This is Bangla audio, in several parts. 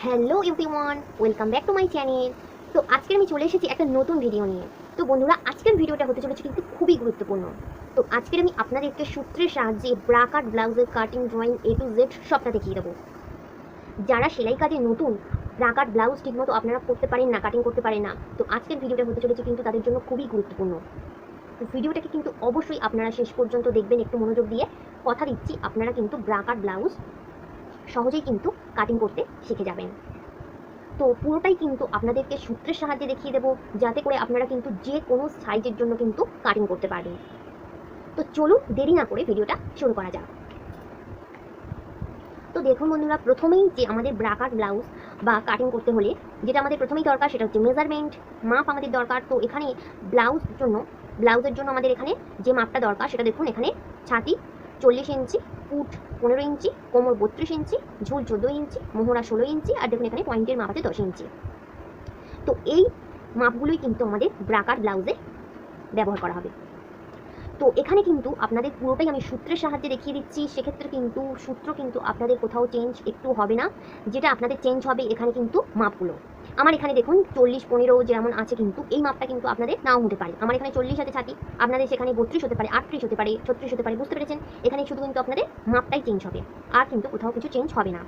Hello everyone, welcome back to my channel. তো আজকে আমি চলে এসেছি একটা নতুন ভিডিও নিয়ে। তো বন্ধুরা, আজকের ভিডিওটা হতে চলেছে কিন্তু খুবই গুরুত্বপূর্ণ। তো আজকের আমি আপনাদেরকে সূত্রের সাহায্যে ব্রা কাট, ব্লাউজের cutting, drawing A to Z সবটা দেখিয়ে দেবো। যারা সেলাই কাজে নতুন, ব্রা কাট, ব্লাউজ ঠিকমতো আপনারা করতে পারেন না, কাটিং করতে পারেন না, তো আজকের ভিডিওটা হতে চলেছে কিন্তু তাদের জন্য খুবই গুরুত্বপূর্ণ। তো ভিডিওটাকে কিন্তু অবশ্যই আপনারা শেষ পর্যন্ত দেখবেন একটু মনোযোগ দিয়ে। কথা দিচ্ছি, আপনারা কিন্তু ব্রা কাট, ব্লাউজ সহজেই কিন্তু কাটিং করতে শিখে যাবেন। তো পুরোটাই কিন্তু আপনাদেরকে সূত্রের সাহায্যে দেখিয়ে দেবো, যাতে করে আপনারা কিন্তু যে কোনো সাইজের জন্য কিন্তু কাটিং করতে পারবেন। তো চলুন দেরি না করে ভিডিওটা শুরু করা যাক। তো দেখুন বন্ধুরা, প্রথমেই যে আমাদের ব্রা কাট, ব্লাউজ বা কাটিং করতে হলে যেটা আমাদের প্রথমেই দরকার সেটা হচ্ছে মেজারমেন্ট, মাপ আমাদের দরকার। তো এখানে ব্লাউজের জন্য আমাদের এখানে যে মাপটা দরকার সেটা দেখুন, এখানে ছাতি 40 ইঞ্চি, পুট 15 ইঞ্চি, কোমর 32 ইঞ্চি, ঝুল 14 ইঞ্চি, মোহরা 16 ইঞ্চি, আর দেখুন এখানে পয়েন্টের মাপ আছে 10 ইঞ্চি। তো এই মাপগুলোই কিন্তু আমাদের ব্রা কাট, ব্লাউজে ব্যবহার করা হবে। তো এখানে কিন্তু আপনাদের পুরোটাই আমি সূত্রের সাহায্যে দেখিয়ে দিচ্ছি, সেক্ষেত্রে কিন্তু সূত্র কিন্তু আপনাদের কোথাও চেঞ্জ একটু হবে না। যেটা আপনাদের চেঞ্জ হবে এখানে কিন্তু মাপগুলো। আমার এখানে দেখুন 40-15 যেমন আছে, কিন্তু এই মাপটা কিন্তু আপনাদের নাও হতে পারে। আমার এখানে 40 আছে ছাতি, আপনাদের সেখানে 32 হতে পারে, 38 হতে পারে, 36 হতে পারে। বুঝতে পেরেছেন? এখানে শুধু কিন্তু আপনাদের মাপটাই চেঞ্জ হবে, আর কিন্তু কোথাও কিছু চেঞ্জ হবে না।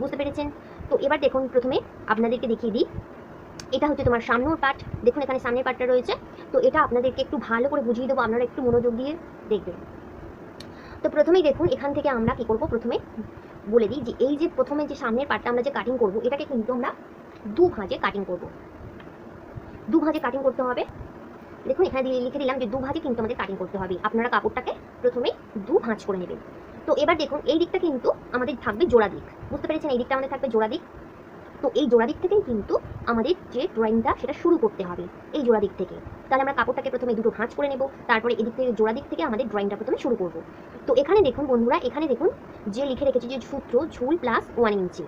বুঝতে পেরেছেন? তো এবার দেখুন, প্রথমে আপনাদেরকে দেখিয়ে দিই, এটা হচ্ছে তোমার সামনের পার্ট। দেখুন এখানে সামনের পার্টটা রয়েছে। তো এটা আপনাদেরকে একটু ভালো করে বুঝিয়ে দেবো, আপনারা একটু মনোযোগ দিয়ে দেখবেন। তো প্রথমেই দেখুন, এখান থেকে আমরা কি করব, প্রথমে বলে দিই যে এই যে প্রথমে যে সামনের পার্টটা আমরা যে কাটিং করব, এটাকে কিন্তু আমরা দু ভাঁজে কাটিং করব। দু ভাঁজে কাটিং করতে হবে। দেখুন এখানে লিখে দিলাম যে দু ভাঁজে কিন্তু আমাদের কাটিং করতে হবে। আপনারা কাপড়টাকে প্রথমেই দু ভাঁজ করে নেবেন। তো এবার দেখুন, এই দিকটা কিন্তু আমাদের থাকবে জোড়া দিক। বুঝতে পেরেছেন? এই দিকটা আমাদের থাকবে জোড়া দিক। তো এই জোড়া দিক থেকেই কিন্তু আমাদের যে ড্রয়িংটা সেটা শুরু করতে হবে, এই জোড়া দিক থেকে। তাহলে আমরা কাপড়টাকে প্রথমে দুটো ভাঁজ করে নেব, তারপরে এদিক থেকে জোড়া দিক থেকে আমাদের ড্রয়িংটা প্রথমে শুরু করব। তো এখানে দেখুন বন্ধুরা, এখানে দেখুন যে লিখে রেখেছি যে সূত্র ঝুল প্লাস 1 ইঞ্চি।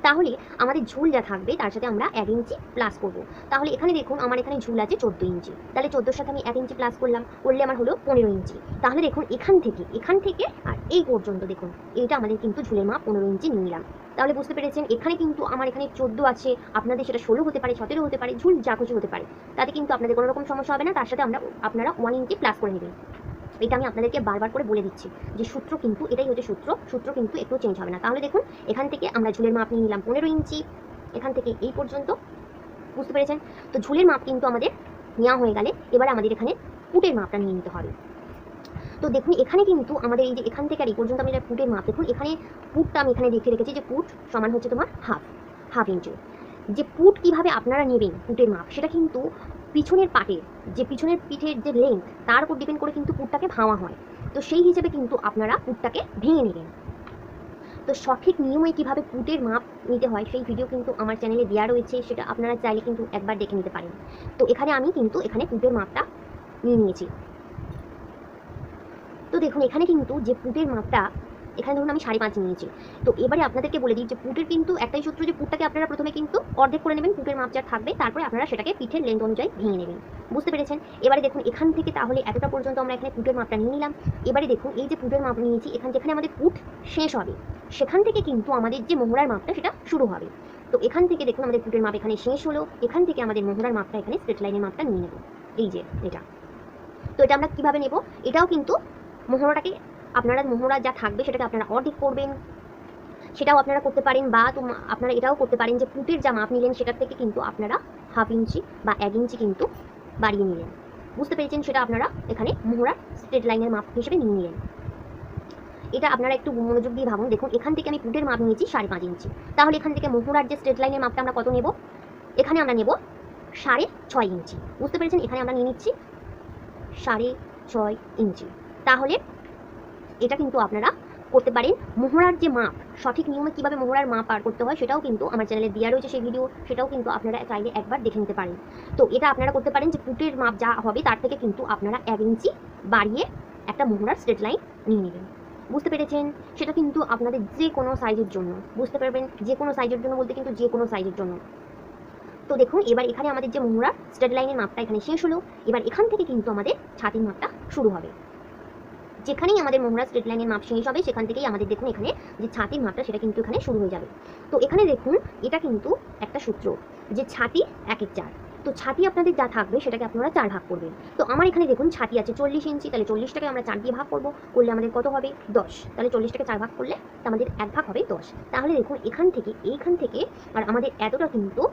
তাহলে আমাদের ঝুল যা থাকবে তার সাথে আমরা 1 ইঞ্চি প্লাস করব। তাহলে এখানে দেখুন, আমার এখানে ঝুল আছে 14 ইঞ্চি, তাহলে 14-র সাথে আমি 1 ইঞ্চি প্লাস করলে আমার হলো 15 ইঞ্চি। তাহলে দেখুন এখান থেকে আর এই পর্যন্ত দেখুন, এইটা আমাদের কিন্তু ঝুলের মাপ 15 ইঞ্চি নিয়ে নিলাম। তাহলে বুঝতে পেরেছেন, এখানে কিন্তু আমার এখানে 14 আছে, আপনাদের সেটা 16 হতে পারে, 17 হতে পারে, ঝুল যা কিছু হতে পারে। তাতে কিন্তু আপনাদের কোনো রকম সমস্যা হবে না। তার সাথে আপনারা 1 ইঞ্চি প্লাস করে নেবেন। এটা আমি আপনাদেরকে বারবার করে বলে দিচ্ছি যে সূত্র কিন্তু এটাই হচ্ছে সূত্র কিন্তু একটু চেঞ্জ হবে না। তাহলে দেখুন, এখান থেকে আমরা ঝুলের মাপ নিয়ে নিলাম 15 ইঞ্চি, এখান থেকে এই পর্যন্ত। বুঝতে পেরেছেন? তো ঝুলের মাপ কিন্তু আমাদের নেওয়া হয়ে গেলে এবারে আমাদের এখানে পুটের মাপটা নিয়ে নিতে হবে। তো দেখুন এখানে কিন্তু আমাদের এই যে এখান থেকে আর এই পর্যন্ত আমি পুটের মাপ, দেখুন এখানে পুটটা আমি এখানে দেখে রেখেছি যে পুট সমান হচ্ছে তোমার হাফ ইঞ্চি। যে পুট কিভাবে আপনারা নেবেন পুটের মাপ, সেটা কিন্তু পিছনের পিঠের যে লেন্থ তার উপর ডিপেন্ড করে কিন্তু পুটটাকে ভাঙা হয়। তো সেই হিসেবে কিন্তু আপনারা পুটটাকে ভেঙে নেবেন। তো সঠিক নিয়মে কিভাবে পুটের মাপ নিতে হয় সেই ভিডিও কিন্তু আমার চ্যানেলে দেওয়া রয়েছে, সেটা আপনারা চাইলে কিন্তু একবার দেখে নিতে পারেন। তো এখানে আমি কিন্তু পুটের মাপটা নিয়ে নিয়েছি। তো দেখুন এখানে কিন্তু যে পুটের মাপটা, এখানে ধরুন আমি 5.5 নিয়েছি। তো এবারে আপনাদেরকে বলে দিই যে পুটের কিন্তু একটাই সূত্র, যে পুটটাকে আপনারা প্রথমে কিন্তু অর্ধেক করে নেবেন, পুটের মাপ যা থাকবে, তারপরে আপনারা সেটাকে পিঠের লেন্থ অনুযায়ী ভেঙে নেবেন। বুঝতে পেরেছেন? এবারে দেখুন এখান থেকে তাহলে এতটা পর্যন্ত আমরা এখানে পুটের মাপটা নিয়ে নিলাম। এবারে দেখুন এই যে পুটের মাপ নিয়েছি, যেখানে আমাদের পুট শেষ হবে সেখান থেকে কিন্তু আমাদের যে মোহরার মাপটা সেটা শুরু হবে। তো এখান থেকে দেখুন আমাদের পুটের মাপ এখানে শেষ হলো, এখান থেকে আমাদের মোহরার মাপটা এখানে স্ট্রেট লাইনের মাপটা নিয়ে নেব, এই যে এটা। তো এটা আমরা কিভাবে নেব, এটাও কিন্তু মোহরা যা থাকবে সেটাকে আপনারা অর্ধেক করবেন, সেটাও আপনারা করতে পারেন। বা আপনারা এটাও করতে পারেন যে পুটের যা মাপ নিলেন সেটার থেকে কিন্তু আপনারা হাফ ইঞ্চি বা 1 ইঞ্চি কিন্তু বাড়িয়ে নিলেন। বুঝতে পেরেছেন? সেটা আপনারা এখানে মোহরার স্ট্রেট লাইনের মাপ হিসেবে নিয়ে নিলেন। এটা আপনারা একটু মনোযোগ দিয়ে ভাবুন। দেখুন এখান থেকে আমি পুটের মাপ নিয়েছি 5.5 ইঞ্চি, তাহলে এখান থেকে মোহরার যে স্ট্রেট লাইনের মাপটা আমরা কত নেব, এখানে আমরা নেব 6.5 ইঞ্চি। বুঝতে পেরেছেন? এখানে আমরা নিয়ে নিচ্ছি 6.5 ইঞ্চি। তাহলে এটা কিন্তু আপনারা করতে পারেন। মোহরার যে মাপ, সঠিক নিয়মে কিভাবে মোহরার মাপ পার করতে হয় সেটাও কিন্তু আমার চ্যানেলে দেওয়া রয়েছে সেই ভিডিও, সেটাও কিন্তু আপনারা চাইলে একবার দেখে নিতে পারেন। তো এটা আপনারা করতে পারেন যে পুটের মাপ যা হবে তার থেকে কিন্তু আপনারা 1 ইঞ্চি বাড়িয়ে একটা মোহরার স্ট্রেট লাইন নিয়ে নেবেন। বুঝতে পেরেছেন? সেটা কিন্তু আপনাদের যে কোনো সাইজের জন্য, বুঝতে পারবেন, যে কোনো সাইজের জন্য বলতে কিন্তু যে কোনো সাইজের জন্য। তো দেখুন এবার এখানে আমাদের যে মোহরার স্ট্রেট লাইনের মাপটা এখানে শেষ হলো, এবার এখান থেকে কিন্তু আমাদের ছাতির মাপটা শুরু হবে। যেখানেই আমাদের মোহরা স্ট্রেট লাইনের মাপ শেষ হবে সেখান থেকেই আমাদের দেখুন এখানে যে ছাতির মাপটা সেটা কিন্তু এখানে শুরু হয়ে যাবে। তো এখানে দেখুন এটা কিন্তু একটা সূত্র যে ছাতি 1/4। তো ছাতি আপনাদের যা থাকবে সেটাকে আপনারা 4 ভাগ করবেন। তো আমার এখানে দেখুন ছাতি আছে 40 ইঞ্চি, তাহলে 40টাকে আমরা 4 দিয়ে ভাগ করবো, করলে আমাদের কত হবে 10। তাহলে 40টাকে 4 ভাগ করলে আমাদের 1 ভাগ হবে 10। তাহলে দেখুন এখান থেকে এইখান থেকে আর আমাদের এতটা কিন্তু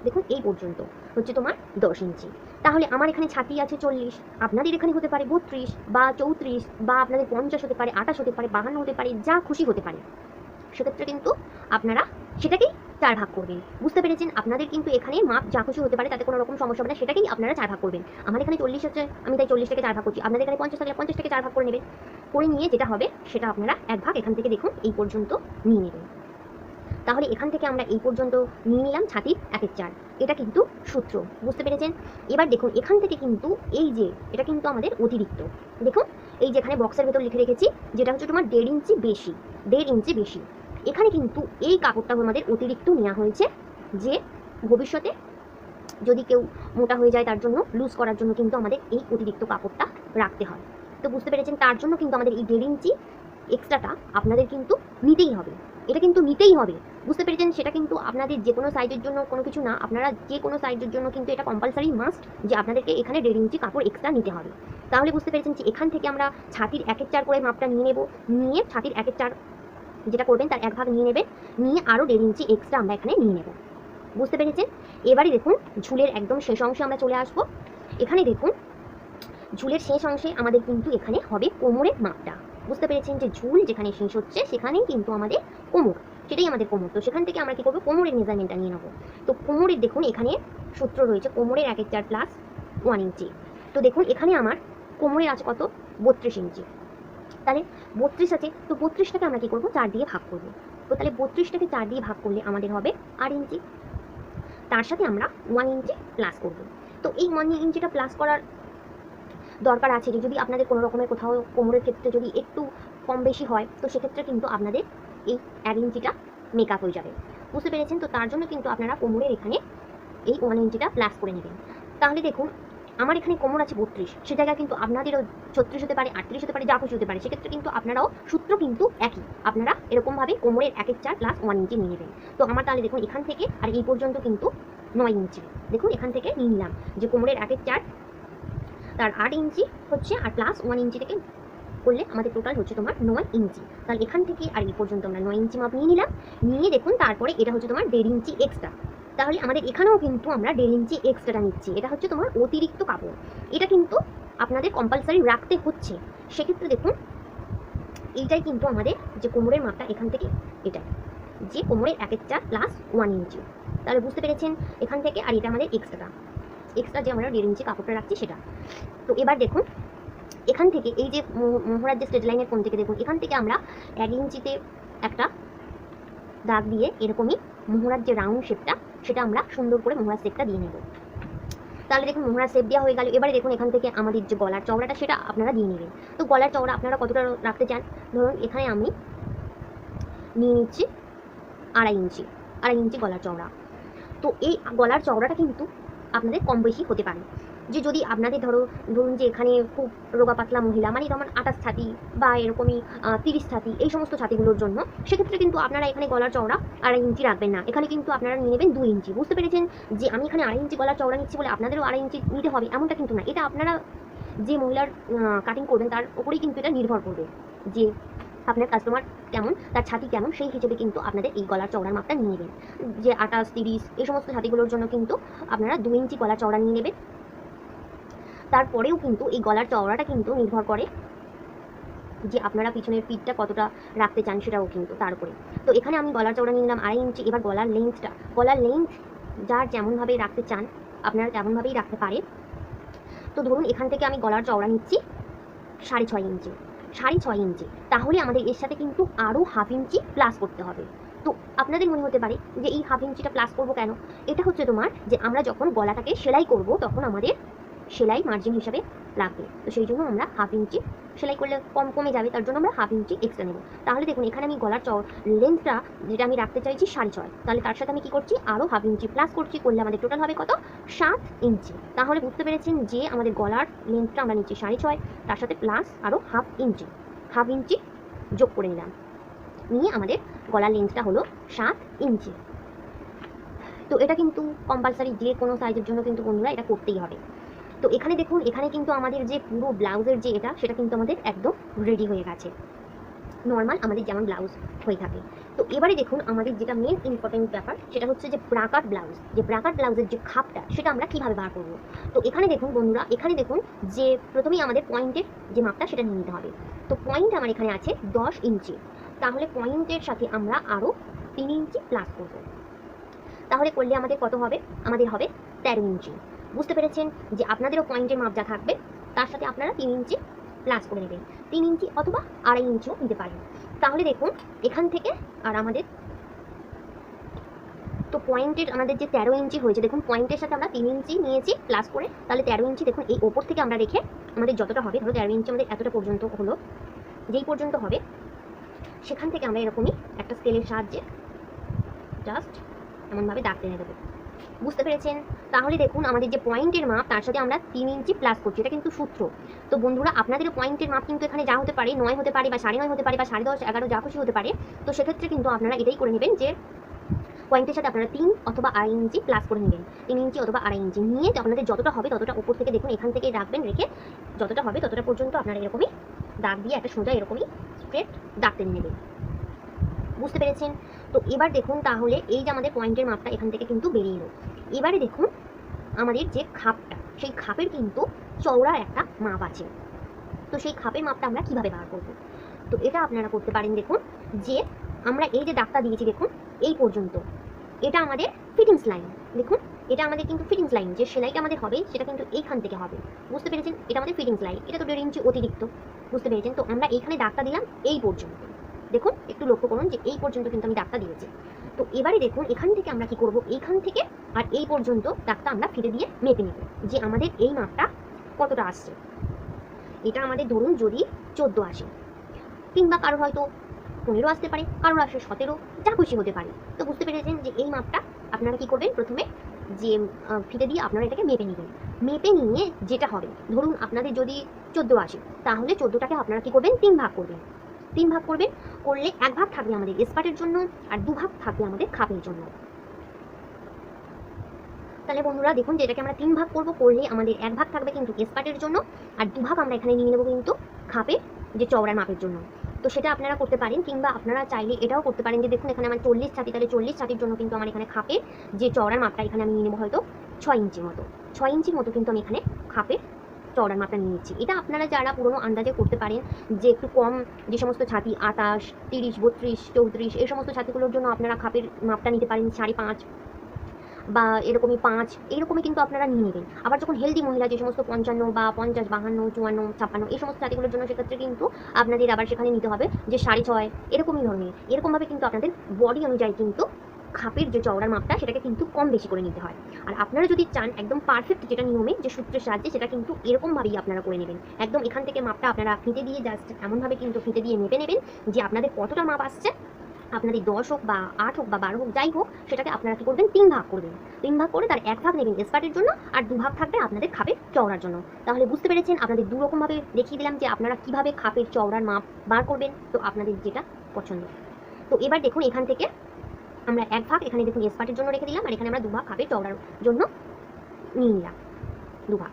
দেখুন এই পর্যন্ত হচ্ছে তোমার 10 ইঞ্চি। তাহলে আমার এখানে ছাতি আছে 40, আপনাদের এখানে হতে পারে 32 বা 34 বা আপনাদের 50 হতে পারে, 28 হতে পারে, 52 হতে পারে, যা খুশি হতে পারে। সেক্ষেত্রে কিন্তু আপনারা সেটাকেই 4 ভাগ করবেন। বুঝতে পেরেছেন? আপনাদের কিন্তু এখানে মাপ যা খুশি হতে পারে, তাতে কোনো রকম সমস্যা হবে না, সেটাকেই আপনারা 4 ভাগ করবেন। আমার এখানে 40 হচ্ছে, আমি তাই 40 থেকে 4 ভাগ করছি। আপনাদের এখানে 50 থাকলে 50 থেকে 4 ভাগ করে নেবেন। করে নিয়ে যেটা হবে সেটা আপনারা 1 ভাগ এখান থেকে দেখুন এই পর্যন্ত নিয়ে নেবেন। তাহলে এখান থেকে আমরা এই পর্যন্ত নিয়ে নিলাম ছাতির 1/4। এটা কিন্তু সূত্র। বুঝতে পেরেছেন? এবার দেখুন এখান থেকে কিন্তু এই যে এটা কিন্তু আমাদের অতিরিক্ত। দেখুন এই যেখানে বক্সের ভেতর লিখে রেখেছি যেটা হচ্ছে তোমার 1.5 ইঞ্চি বেশি, 1.5 ইঞ্চি বেশি। এখানে কিন্তু এই কাপড়টা আমাদের অতিরিক্ত নেওয়া হয়েছে, যে ভবিষ্যতে যদি কেউ মোটা হয়ে যায় তার জন্য লুজ করার জন্য কিন্তু আমাদের এই অতিরিক্ত কাপড়টা রাখতে হয়। তো বুঝতে পেরেছেন? তার জন্য কিন্তু আমাদের এই 1.5 ইঞ্চি এক্সট্রাটা আপনাদের কিন্তু নিতেই হবে। এটা কিন্তু নিতেই হবে। বুঝতে পেরেছেন? সেটা কিন্তু আপনাদের যে কোনো সাইজের জন্য কোনো কিছু না, আপনারা যে কোনো সাইজের জন্য কিন্তু এটা কম্পালসারি মাস্ট যে আপনাদেরকে এখানে 1.5 ইঞ্চি কাপড় এক্সট্রা নিতে হবে। তাহলে বুঝতে পেরেছেন যে এখান থেকে আমরা ছাতির 1/4 করে মাপটা নিয়ে নেব, নিয়ে ছাতির 1/4 যেটা করবেন তার 1 ভাগ নিয়ে নেবেন, নিয়ে আরও 1.5 ইঞ্চি এক্সট্রা আমরা এখানে নিয়ে নেব। বুঝতে পেরেছেন? এবারে দেখুন ঝুলের একদম শেষ অংশে আমরা চলে আসব। এখানে দেখুন ঝুলের শেষ অংশে আমাদের কিন্তু এখানে হবে কোমরের মাপটা। বুঝতে পেরেছেন যে ঝুল যেখানে শেষ হচ্ছে সেখানেই কিন্তু আমাদের কোমর, সেটাই আমাদের কোমর। তো সেখান থেকে আমরা কি করবো, কোমরের মেজারমেন্টটা নিয়ে নেবো। তো কোমরের দেখুন এখানে সূত্র রয়েছে কোমরের 1/4 প্লাস 1 ইঞ্চি। তো দেখুন এখানে আমার কোমরের আছে কত, 32 ইঞ্চি। তাহলে 32 আছে, তো 32টাকে আমরা কি করবো 4 দিয়ে ভাগ করবো। তো তাহলে 32টাকে 4 দিয়ে ভাগ করলে আমাদের হবে 8 ইঞ্চি। তার সাথে আমরা 1 ইঞ্চি প্লাস করবো। তো এই 1 ইঞ্চিটা প্লাস করার দরকার আছে যে যদি আপনাদের কোনো রকমের কোথাও কোমরের ক্ষেত্রে যদি একটু কম বেশি হয়, তো সেক্ষেত্রে কিন্তু আপনাদের এই 1 ইঞ্চিটা মেকআপ হয়ে যাবে। বুঝতে পেরেছেন? তো তার জন্য কিন্তু আপনারা কোমরের এখানে এই 1 ইঞ্চিটা প্লাস করে নেবেন। তাহলে দেখুন আমার এখানে কোমর আছে 32, সে জায়গায় কিন্তু আপনাদেরও 36 হতে পারে, 38 হতে পারে, যা খুশি হতে পারে। সেক্ষেত্রে কিন্তু আপনারাও সূত্র কিন্তু একই, আপনারা এরকমভাবে কোমরের 1/4 প্লাস 1 ইঞ্চি নিয়ে নেবেন। তো আমার তাহলে দেখুন এখান থেকে আর এই পর্যন্ত কিন্তু 9 ইঞ্চি। দেখুন এখান থেকে নিয়ে নিলাম যে কোমরের 1/4 তার 8 ইঞ্চি হচ্ছে, আর প্লাস 1 ইঞ্চি থেকে করলে আমাদের টোটাল হচ্ছে তোমার 9 ইঞ্চি। তাহলে এখান থেকে আর এই পর্যন্ত আমরা 9 ইঞ্চি মাপ নিয়ে নিলাম। নিয়ে দেখুন তারপরে এটা হচ্ছে তোমার 1.5 ইঞ্চি এক্সট্রা। তাহলে আমাদের এখানেও কিন্তু আমরা 1.5 ইঞ্চি এক্সট্রাটা নিচ্ছি। এটা হচ্ছে তোমার অতিরিক্ত কাপড়, এটা কিন্তু আপনাদের কম্পালসারি রাখতে হচ্ছে। সেক্ষেত্রে দেখুন এইটাই কিন্তু আমাদের যে কোমরের মাপটা এখান থেকে, এটাই যে কোমরের 1/4 প্লাস 1 ইঞ্চি। তাহলে বুঝতে পেরেছেন এখান থেকে, আর এটা আমাদের এক্সট্রা যে আমরা 1.5 ইঞ্চি কাপড়টা রাখছি সেটা। তো এবার দেখুন এখান থেকে এই যে মোহরার যে স্ট্রেট লাইনের কোণ থেকে দেখুন এখান থেকে আমরা 1 ইঞ্চিতে একটা দাগ দিয়ে এরকমই মোহরার যে রাউন্ড শেপটা সেটা আমরা সুন্দর করে মোহরার শেপটা দিয়ে নেব। তাহলে দেখুন মোহরার শেপ দেওয়া হয়ে গেল। এবারে দেখুন এখান থেকে আমাদের যে গলার চওড়াটা সেটা আপনারা দিয়ে নেবেন। তো গলার চওড়া আপনারা কতটা রাখতে চান, ধরুন এখানে আমি নিয়ে নিচ্ছি 2.5 ইঞ্চি, 2.5 ইঞ্চি গলার চওড়া। তো এই গলার চওড়াটা কিন্তু আপনাদের কম বেশি হতে পারে। যে যদি আপনাদের ধরুন যে এখানে খুব রোগা পাতলা মহিলা, মানে যেমন 28 ছাতি বা এরকমই 30 ছাতি, এই সমস্ত ছাতিগুলোর জন্য সেক্ষেত্রে কিন্তু আপনারা এখানে গলার চওড়া 2.5 ইঞ্চি রাখবেন না, এখানে কিন্তু আপনারা নিয়ে নেবেন 2 ইঞ্চি। বুঝতে পেরেছেন? যে আমি এখানে 2.5 ইঞ্চি গলার চওড়া নিচ্ছি বলে আপনাদেরও 2.5 ইঞ্চি নিতে হবে এমনটা কিন্তু না। এটা আপনারা যে মহিলার কাটিং করবেন তার উপরেই কিন্তু এটা নির্ভর করবে যে আপনার কাস্টমার কেমন, তার ছাতি কেমন, সেই হিসেবে কিন্তু আপনাদের এই গলার চওড়ার মাপটা নিয়ে নেবেন। যে 28, 30 এই সমস্ত ছাতিগুলোর জন্য কিন্তু আপনারা 2 ইঞ্চি গলার চওড়া নিয়ে নেবেন। তারপরেও কিন্তু এই গলার চওড়াটা কিন্তু নির্ভর করে যে আপনারা পিছনের পিঠটা কতটা রাখতে চান সেটাও কিন্তু তার উপরে। তো এখানে আমি গলার চওড়া নিয়ে নিলাম 2.5 ইঞ্চি। এবার গলার লেন্থ যার যেমনভাবে রাখতে চান আপনারা তেমনভাবেই রাখতে পারেন। তো ধরুন এখান থেকে আমি গলার চওড়া নিচ্ছি 6.5 ইঞ্চি, 6.5 ইঞ্চি। তাহলে আমাদের এর সাথে কিন্তু আরও 1/2 ইঞ্চি প্লাস করতে হবে। তো আপনাদের মনে হতে পারে যে এই 1/2 ইঞ্চিটা প্লাস করবো কেন, এটা হচ্ছে তোমার যে আমরা যখন গলাটাকে সেলাই করব তখন আমাদের সেলাই মার্জিন হিসাবে লাগবে। তো সেই জন্য আমরা হাফ ইঞ্চি সেলাই করলে কমে যাবে, তার জন্য আমরা হাফ ইঞ্চি এক্সট্রা নেব। তাহলে দেখুন এখানে আমি গলার লেন্থটা যেটা আমি রাখতে চাইছি 6.5, তাহলে তার সাথে আমি কি করছি আরও হাফ ইঞ্চি প্লাস করছি, করলে আমাদের টোটাল হবে কত 7 ইঞ্চি। তাহলে বুঝতে পেরেছেন যে আমাদের গলার লেন্থটা আমরা নিচ্ছি 6.5, তার সাথে প্লাস আরও হাফ ইঞ্চি যোগ করে নিলাম, নিয়ে আমাদের গলার লেন্থটা হলো 7 ইঞ্চি। তো এটা কিন্তু কম্পালসারি যে কোনো সাইজের জন্য কিন্তু বন্ধুরা এটা করতেই হবে। তো এখানে দেখুন এখানে কিন্তু আমাদের যে পুরো ব্লাউজের যে এটা সেটা কিন্তু আমাদের একদম রেডি হয়ে গেছে, নর্মাল আমাদের যেমন ব্লাউজ হয়ে থাকে। তো এবারে দেখুন আমাদের যেটা মেন ইম্পর্টেন্ট ব্যাপার সেটা হচ্ছে যে ব্রাকাট ব্লাউজের যে খাপটা সেটা আমরা কীভাবে বার করবো। তো এখানে দেখুন বন্ধুরা, এখানে দেখুন যে প্রথমেই আমাদের পয়েন্টের যে মাপটা সেটা নিয়ে নিতে হবে। তো পয়েন্ট আমার এখানে আছে 10 ইঞ্চি, তাহলে পয়েন্টের সাথে আমরা আরও 3 ইঞ্চি প্লাস করবো। তাহলে করলে আমাদের কত হবে, আমাদের হবে 13 ইঞ্চি। বুঝতে পেরেছেন যে আপনাদেরও পয়েন্টের মাপ যা থাকবে তার সাথে আপনারা 3 ইঞ্চি প্লাস করে নেবেন, 3 ইঞ্চি অথবা 2.5 ইঞ্চিও নিতে পারেন। তাহলে দেখুন এখান থেকে আর আমাদের তো পয়েন্টের আমাদের যে 13 ইঞ্চি হয়েছে, দেখুন পয়েন্টের সাথে আমরা 3 ইঞ্চি নিয়েছি প্লাস করে, তাহলে 13 ইঞ্চি দেখুন এই ওপর থেকে আমরা রেখে আমাদের যতটা হবে, ধরো 13 ইঞ্চি আমাদের এতটা পর্যন্ত হলো, যেই পর্যন্ত হবে সেখান থেকে আমরা এরকমই একটা স্কেলের সাহায্যে জাস্ট এমনভাবে দাগ টেনে দেবো। বুঝতে পেরেছেন? তাহলে দেখুন আমাদের যে পয়েন্টের মাপ তার সাথে আমরা 3 ইঞ্চি প্লাস করছি, এটা কিন্তু সূত্র। তো বন্ধুরা আপনাদেরও পয়েন্টের মাপ কিন্তু এখানে যা হতে পারে 9 হতে পারে বা 9.5 হতে পারে বা 10.5 11 যা খুশি হতে পারে। তো সেক্ষেত্রে কিন্তু আপনারা এটাই করে নেবেন যে পয়েন্টের সাথে আপনারা 3 অথবা 2.5 ইঞ্চি প্লাস করে নেবেন, 3 ইঞ্চি অথবা 2.5 ইঞ্চি নিয়ে আপনাদের যতটা হবে ততটা উপর থেকে দেখুন এখান থেকেই রাখবেন, রেখে যতটা হবে ততটা পর্যন্ত আপনারা এরকমই দাগ দিয়ে একটা সোজা এরকমই স্ট্রেট দাগ টেনে নেবেন। বুঝতে পেরেছেন? তো এবার দেখুন তাহলে এই যে আমাদের পয়েন্টের মাপটা এখান থেকে কিন্তু বেরিয়ে এলো। এবারে দেখুন আমাদের যে খাপটা, সেই খাপের কিন্তু চওড়া একটা মাপ আছে। তো সেই খাপের মাপটা আমরা কিভাবে বার করব? তো এটা আপনারা করতে পারেন, দেখুন যে আমরা এই যে দাগটা দিয়েছি দেখুন এই পর্যন্ত, এটা আমাদের ফিটিংস লাইন। দেখুন এটা আমাদের কিন্তু ফিটিংস লাইন, যে সেলাইটা আমাদের হবে সেটা কিন্তু এইখান থেকে হবে। বুঝতে পেরেছেন? এটা আমাদের ফিটিংস লাইন, এটা তো 1.5 ইঞ্চি অতিরিক্ত। বুঝতে পেরেছেন? তো আমরা এইখানে দাগটা দিলাম এই পর্যন্ত, দেখুন একটু লক্ষ্য করুন যে এই পর্যন্ত কিন্তু আমি দাগটা দিয়েছি। তো এবারে দেখুন এখান থেকে আমরা কি করব, এইখান থেকে আর এই পর্যন্ত দাগটা আমরা ফিতে দিয়ে মেপে নেব যে আমাদের এই মাপটা কতটা আসছে। এটা আমাদের ধরুন যদি 14 আসে, কিংবা কারোর হয়তো 15 আসতে পারে, কারোর আসে 17, যা খুশি হতে পারে। তো বুঝতে পেরেছেন যে এই মাপটা আপনারা কি করবেন, প্রথমে যে ফিতে দিয়ে আপনারা এটাকে মেপে নেবেন। মেপে নিয়ে যেটা হবে, ধরুন আপনাদের যদি 14 আসে তাহলে 14টাকে আপনারা কি করবেন, 3 ভাগ করবেন। 3 ভাগ করবেন, করলে 1 ভাগ থাকবে আমাদের স্পার্টের জন্য আর 2 ভাগ থাকবে আমাদের খাপের জন্য। তাহলে বন্ধুরা দেখুন যে এটাকে আমরা 3 ভাগ করব, করলে আমাদের 1 ভাগ থাকবে কিন্তু স্পার্টের জন্য আর 2 ভাগ আমরা এখানে নিয়ে নেব কিন্তু খাপের যে চওড়ার মাপের জন্য। তো সেটা আপনারা করতে পারেন, কিংবা আপনারা চাইলে এটাও করতে পারেন যে দেখুন এখানে আমার 40 ছাতি, তাহলে 40 ছাতির জন্য কিন্তু আমার এখানে খাপের যে চওড়ার মাপটা এখানে আমি নিয়ে নেব হয়তো 6 ইঞ্চির মতো। 6 ইঞ্চির মতো কিন্তু আমি এখানে খাপের চওড়ার মাপটা নিয়ে নিচ্ছি। এটা আপনারা যারা পুরোনো আন্দাজে করতে পারেন যে একটু কম যে সমস্ত ছাতি 28, 30, 32, 34 এই সমস্ত ছাতিগুলোর জন্য আপনারা খাপের মাপটা নিতে পারেন 5.5 বা এরকমই 5, এইরকমই কিন্তু আপনারা নিয়ে নেবেন। আবার যখন হেলদি মহিলা যে সমস্ত 55 বা 50, 52, 54, 56 এই সমস্ত ছাতিগুলোর জন্য সেক্ষেত্রে কিন্তু আপনাদের আবার সেখানে নিতে হবে যে 6.5 এরকমই ধরনের। এরকমভাবে কিন্তু আপনাদের বডি অনুযায়ী কিন্তু খাপের যে চওড়ার মাপটা সেটাকে কিন্তু কম বেশি করে নিতে হয়। আর আপনারা যদি চান একদম পারফেক্ট যেটা নিয়মে যে সূত্রের সাহায্যে, সেটা কিন্তু এরকমভাবেই আপনারা করে নেবেন। একদম এখান থেকে মাপটা আপনারা ফিতে দিয়ে জাস্ট এমনভাবে কিন্তু ফিতে দিয়ে মেপে নেবেন যে আপনাদের কতটা মাপ আসছে। আপনাদের 10 হোক বা 8 হোক বা 12 হোক যাই হোক, সেটাকে আপনারা কি করবেন, 3 ভাগ করবেন। 3 ভাগ করে তার 1 ভাগ নেবেন স্কার্টের জন্য আর 2 ভাগ থাকবে আপনাদের খাপের চওড়ার জন্য। তাহলে বুঝতে পেরেছেন, আপনাদের 2 রকমভাবে দেখিয়ে দিলাম যে আপনারা কিভাবে খাপের চওড়ার মাপ বার করবেন, তো আপনাদের যেটা পছন্দ। তো এবার দেখুন এখান থেকে আমরা 1 ভাগ এখানে দেখুন স্কার্টের জন্য রেখে দিলাম, আর এখানে আমরা 2 ভাগ খাপের চওড়ার জন্য নিয়ে নিলাম, 2 ভাগ।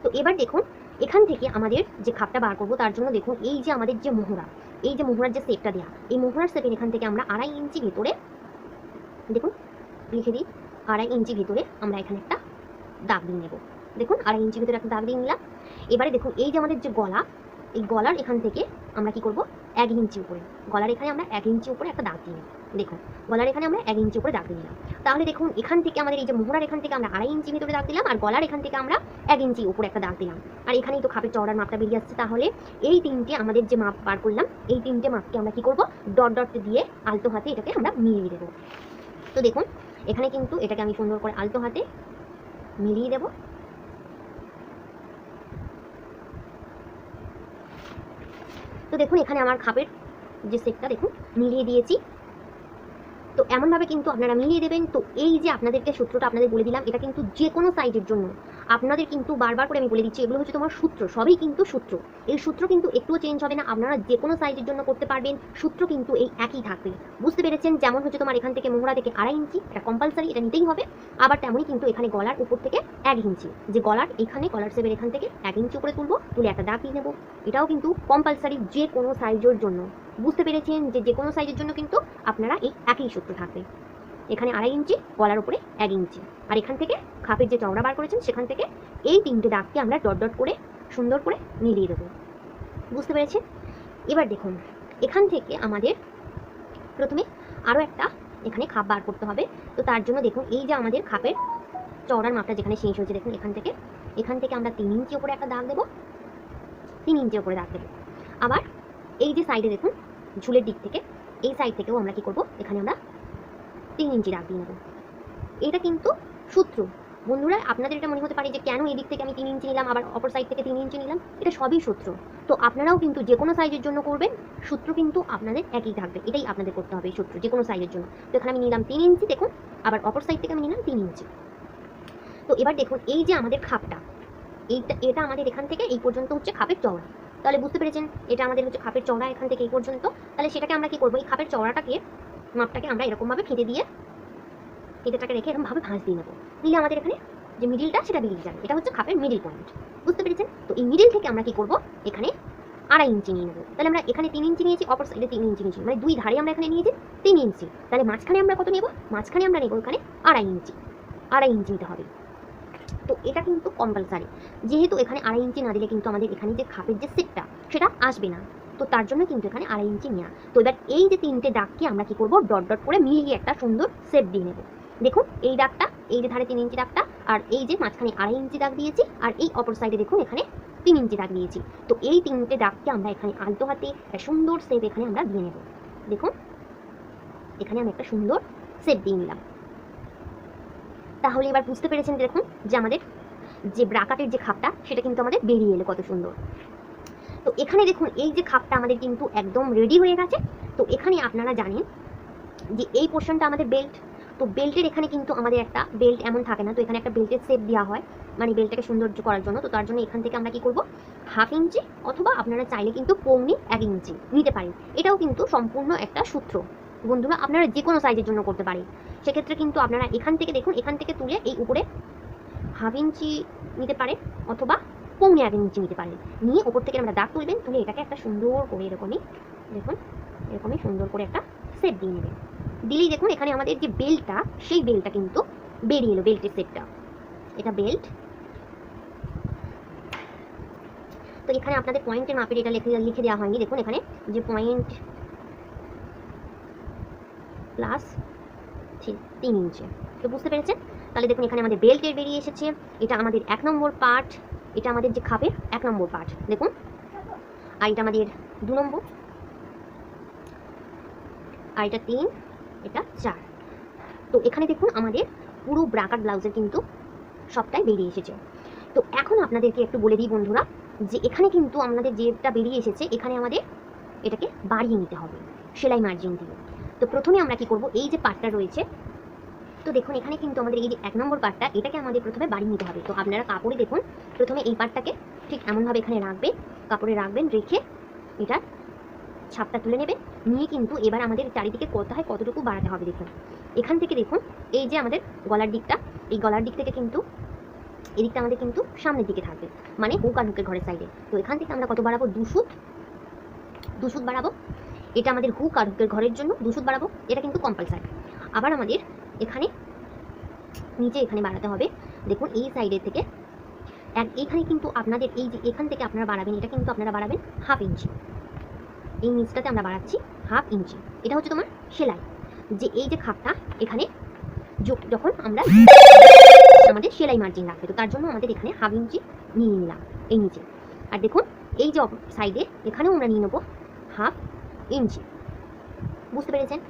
তো এবার দেখুন এখান থেকে আমাদের যে খাপটা বার করবো তার জন্য দেখুন এই যে আমাদের যে মোহরা, এই যে মোহরার যে শেপটা দেওয়া, এই মোহরার শেপের এখান থেকে আমরা 2.5 ইঞ্চি ভেতরে দেখুন লিখে দিই, 2.5 ইঞ্চি ভেতরে আমরা এখানে একটা দাগ দিয়ে নেব। দেখুন 2.5 ইঞ্চি ভেতরে একটা দাগ দিয়ে নিলাম। এবারে দেখুন এই যে আমাদের যে গলা, এই গলার এখান থেকে আমরা কি করব, 1 ইঞ্চি উপরে, গলার এখানে আমরা 1 ইঞ্চি উপরে একটা দাগ দিয়ে নেব। দেখুন গলার এখানে আমরা 1 ইঞ্চি উপরে দাগ দিয়ে নিলাম। তাহলে দেখুন এখান থেকে আমাদের এই যে মোহরার এখান থেকে আমরা 2.5 ইঞ্চি ভেতরে দাগ দিলাম, আর গলার এখান থেকে আমরা 1 ইঞ্চি উপরে একটা দাগ দিলাম, আর এখানেই তো খাপের চওড়ার মাপটা বেরিয়ে আসছে। তাহলে এই তিনটে আমাদের যে মাপ বার করলাম, এই তিনটে মাপকে আমরা কি করব, ডট ডট দিয়ে আলতো হাতে এটাকে আমরা মিলিয়ে দেবো। তো দেখুন এখানে কিন্তু এটাকে আমি সুন্দর করে আলতো হাতে মিলিয়ে দেব। তো দেখুন এখানে আমার খাপের যে সেটটা দেখুন মিলিয়ে দিয়েছি। তো এমনভাবে কিন্তু আপনারা মিলিয়ে দেবেন। তো এই যে আপনাদেরকে সূত্রটা আপনাদের বলে দিলাম, এটা কিন্তু যে কোনো সাইজের জন্য আপনাদের কিন্তু বারবার করে আমি বলে দিচ্ছি, এগুলো হচ্ছে তোমার সূত্র, সবই কিন্তু সূত্র। এই সূত্র কিন্তু একটুও চেঞ্জ হবে না, আপনারা যে কোনো সাইজের জন্য করতে পারবেন, সূত্র কিন্তু এই একই থাকবে। বুঝতে পেরেছেন? যেমন হচ্ছে তোমার এখান থেকে মোহরা থেকে 2.5 ইঞ্চি, এটা কম্পালসারি, এটা নিতেই হবে। আবার তেমনই কিন্তু এখানে গলার উপর থেকে 1 ইঞ্চি, যে গলার এখানে গলার সেভের এখান থেকে 1 ইঞ্চি উপরে তুলবো, তুলে একটা দাগ দিয়ে নেবো। এটাও কিন্তু কম্পালসারি যে কোনো সাইজের জন্য। বুঝতে পেরেছেন যে যে কোনো সাইজের জন্য কিন্তু আপনারা এই একই সূত্র থাকবে। এখানে 2.5 ইঞ্চি, গলার উপরে 1 ইঞ্চি, আর এখান থেকে খাপের যে চওড়া বার করেছেন সেখান থেকে এই 3টে দাগকে আমরা ডট ডট করে সুন্দর করে মিলিয়ে দেবো। বুঝতে পেরেছেন? এবার দেখুন এখান থেকে আমাদের প্রথমে আরও একটা এখানে খাপ বার করতে হবে। তো তার জন্য দেখুন এই যে আমাদের খাপের চওড়ার মাপটা যেখানে শেষ হয়েছে, দেখুন এখান থেকে আমরা 3 ইঞ্চি উপরে একটা দাগ দেবো, 3 ইঞ্চি উপরে দাগ দেবো। আবার এই যে সাইডে দেখুন ঝুলের দিক থেকে এই সাইড থেকেও আমরা কি করব, এখানে আমরা 3 ইঞ্চি দাগ দিয়ে নেব। এটা কিন্তু সূত্র বন্ধুরা। আপনাদের এটা মনে হতে পারে যে কেন এই দিক থেকে আমি 3 ইঞ্চি নিলাম, আবার অপর সাইড থেকে 3 ইঞ্চি নিলাম, এটা সবই সূত্র। তো আপনারাও কিন্তু যে কোনো সাইজের জন্য করবেন, সূত্র কিন্তু আপনাদের একই থাকবে, এটাই আপনাদের করতে হবে এই সূত্র যে কোনো সাইজের জন্য। তো এখানে আমি নিলাম 3 ইঞ্চি, দেখুন আবার অপর সাইড থেকে আমি নিলাম 3 ইঞ্চি। তো এবার দেখুন এই যে আমাদের খাপটা, এটা আমাদের এখান থেকে এই পর্যন্ত হচ্ছে খাপের চওড়া। তাহলে বুঝতে পেরেছেন এটা আমাদের হচ্ছে খাপের চওড়া এখান থেকে এই পর্যন্ত। তাহলে সেটাকে আমরা কি করবো, এই খাপের চওড়াটাকে মাপটাকে আমরা এরকমভাবে ফেটে দিয়ে এটাকে রেখে এরকমভাবে ভাঁজ দিয়ে নেবো। নিলে আমাদের এখানে যে মিডিলটা সেটা বেরিয়ে যাবে, এটা হচ্ছে খাপের মিডিল পয়েন্ট। বুঝতে পেরেছেন? তো এই মিডিল থেকে আমরা কি করব, এখানে 2.5 ইঞ্চি নিয়ে নেবো। তাহলে আমরা এখানে 3 ইঞ্চি নিয়েছি, অপর সাইডে 3 ইঞ্চি নিয়েছি, মানে দুই ধারে আমরা এখানে নিয়েছি 3 ইঞ্চি। তাহলে মাঝখানে আমরা কত নেব, মাঝখানে আমরা নেবো এখানে 2.5 ইঞ্চি, 2.5 ইঞ্চি নিতে হবে। তো এটা কিন্তু কম্পালসারি, যেহেতু এখানে 2.5 ইঞ্চি না দিলে কিন্তু আমাদের এখানে যে খাপের যে সেটটা সেটা আসবে না। তো তার জন্য কিন্তু এখানে 2.5 ইঞ্চি নেওয়া। তো এবার এই যে 3টে দাগকে আমরা কি করব, ডট ডট করে মিলিয়ে একটা সুন্দর শেপ দিয়ে নেব। দেখুন এই দাগটা, এই যে ধারে 3 ইঞ্চি দাগটা, আর এই যে মাঝখানে 2.5 ইঞ্চি দাগ দিয়েছি, আর এই অপর সাইডে দেখুন এখানে 3 ইঞ্চি দাগ দিয়েছি। তো এই 3টে দাগকে আমরা এখানে আলতো হাতে একটা সুন্দর শেপ এখানে আমরা দিয়ে নেব। দেখুন এখানে আমি একটা সুন্দর শেপ দিয়ে নিলাম। তাহলে এবার বুঝতে পেরেছেন দেখুন যে আমাদের যে ব্রাকাটের যে খাপটা সেটা কিন্তু আমাদের বেরিয়ে এলো কত সুন্দর। তো এখানে দেখুন এই যে খাপটা আমাদের কিন্তু একদম রেডি হয়ে গেছে। তো এখানে আপনারা জানেন যে এই পোর্শনটা আমাদের বেল্ট। তো বেল্টের এখানে কিন্তু আমাদের একটা বেল্ট এমন থাকে না, তো এখানে একটা বেল্টের শেপ দেওয়া হয়, মানে বেল্টটাকে সৌন্দর্য করার জন্য। তো তার জন্য এখান থেকে আমরা কি করব, 1/2 ইঞ্চি অথবা আপনারা চাইলে কিন্তু 1.25 ইঞ্চি নিতে পারেন। এটাও কিন্তু সম্পূর্ণ একটা সূত্র বন্ধুরা, আপনারা যে কোনো সাইজের জন্য করতে পারেন। সেক্ষেত্রে কিন্তু আপনারা এখান থেকে দেখুন, এখান থেকে তুলে এই উপরে 1/2 ইঞ্চি নিতে পারেন অথবা 1.25 ইঞ্চি নিতে পারেন। নিয়ে ওপর থেকে আমরা দাগ তুলবেন, তুলে এটাকে একটা সুন্দর করে এরকমই দেখুন, এরকমই সুন্দর করে একটা শেপ দিয়ে নেবেন। দিলেই দেখুন এখানে আমাদের যে বেল্টটা সেই বেল্টটা কিন্তু বেরিয়ে এলো, বেল্টের শেপটা। এটা বেল্ট। তো এখানে আপনাদের পয়েন্টের মাপের এটা লিখে দেওয়া হয়নি, দেখুন এখানে যে পয়েন্ট প্লাস 3 ইঞ্চি। তো বুঝতে পেরেছেন? তাহলে দেখুন এখানে আমাদের বেল্টের বেরিয়ে এসেছে। এটা আমাদের 1 নম্বর পার্ট, এটা আমাদের যে খাপের 1 নম্বর পার্ট দেখুন, আর এটা আমাদের 2 নম্বর, আর এটা 3, এটা 4। তো এখানে দেখুন আমাদের পুরো ব্রাকাট ব্লাউজের কিন্তু সবটাই বেরিয়ে এসেছে। তো এখন আপনাদেরকে একটু বলে দিই বন্ধুরা, যে এখানে কিন্তু আমাদের যেটা বেরিয়ে এসেছে এখানে আমাদের এটাকে বাড়িয়ে নিতে হবে সেলাই মার্জিন দিয়ে। তো প্রথমে আমরা কি করব, এই যে পার্টটা রয়েছে, তো দেখুন এখানে কিন্তু আমাদের এই যে 1 নম্বর পার্টটা, এটাকে আমাদের প্রথমে বাড়িয়ে নিতে হবে। তো আপনারা কাপড়ে দেখুন প্রথমে এই পার্টটাকে ঠিক এমনভাবে এখানে রাখবেন, কাপড়ে রাখবেন, রেখে এটার ছাপটা তুলে নেবেন। নিয়ে কিন্তু এবার আমাদের চারিদিকে কোথায় কতটুকু বাড়াতে হবে দেখুন। এখান থেকে দেখুন এই যে আমাদের গলার দিকটা, এই গলার দিক থেকে কিন্তু এদিকটা আমাদের কিন্তু সামনের দিকে থাকবে, মানে হুক আর হুকের ঘরের সাইডে। তো এখান থেকে আমরা কত বাড়াবো, 2 সুত বাড়াবো। এটা আমাদের হুক আর হুকের ঘরের জন্য 2 সুত বাড়াবো, এটা কিন্তু কম্পালসারি। আবার আমাদের এখানে নিচে এখানে বাড়াতে হবে, দেখুন এই সাইডের থেকে এইখানে কিন্তু আপনাদের এই যে এখান থেকে আপনারা বাড়াবেন, এটা কিন্তু আপনারা বাড়াবেন 1/2 ইঞ্চি। এই নিচটাতে আমরা বাড়াচ্ছি 1/2 ইঞ্চি। এটা হচ্ছে তোমার সেলাই, যে এই যে খাপটা এখানে যখন আমরা আমাদের সেলাই মার্জিন রাখবে, তো তার জন্য আমাদের এখানে 1/2 ইঞ্চি নিয়ে নিলাম এই নিচে। আর দেখুন এই যে সাইডে এখানেও আমরা নিয়ে নেবো 1/2 ইঞ্চি। বুঝতে পেরেছেন?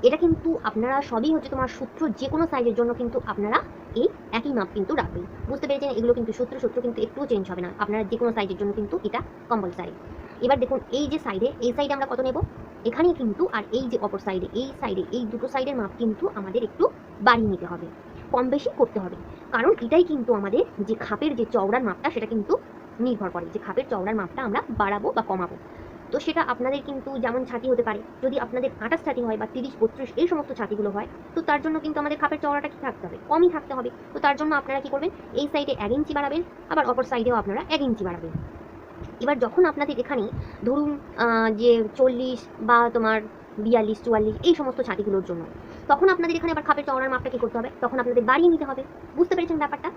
এটা কিন্তু আপনারা সবই হচ্ছে তোমার সূত্র, যে কোনো সাইজের জন্য কিন্তু আপনারা এই একই মাপ কিন্তু রাখবেন। বুঝতে পেরেছেন? এগুলো কিন্তু সূত্র কিন্তু একটুও চেঞ্জ হবে না, আপনারা যে কোনো সাইজের জন্য কিন্তু এটা কম্পালসারি। এবার দেখুন এই যে সাইডে, এই সাইডে আমরা কত নেব এখানে কিন্তু, আর এই যে অপর সাইডে, এই সাইডে, এই দুটো সাইডের মাপ কিন্তু আমাদের একটু বাড়িয়ে নিতে হবে, কম বেশি করতে হবে। কারণ এটাই কিন্তু আমাদের যে খাপের যে চওড়ার মাপটা সেটা কিন্তু নির্ভর করে, যে খাপের চওড়ার মাপটা আমরা বাড়াবো বা কমাবো। তো সেটা আপনাদের কিন্তু যেমন ছাতি হতে পারে, যদি আপনাদের 28 ছাতি হয় বা 30-32 এই সমস্ত ছাতিগুলো হয়, তো তার জন্য কিন্তু আমাদের খাপের চওড়াটা কি থাকতে হবে, কমই থাকতে হবে। তো তার জন্য আপনারা কি করবেন, এই সাইডে 1 ইঞ্চি বাড়াবেন, আবার অপর সাইডেও আপনারা 1 ইঞ্চি বাড়াবেন। এবার যখন আপনাদের এখানে ধরুন যে 40 বা তোমার 42-44 এই সমস্ত ছাতিগুলোর জন্য, তখন আপনাদের এখানে আবার খাপের চওড়ার মাপটা কি করতে হবে, তখন আপনাদের বাড়িয়ে নিতে হবে। বুঝতে পেরেছেন ব্যাপারটা,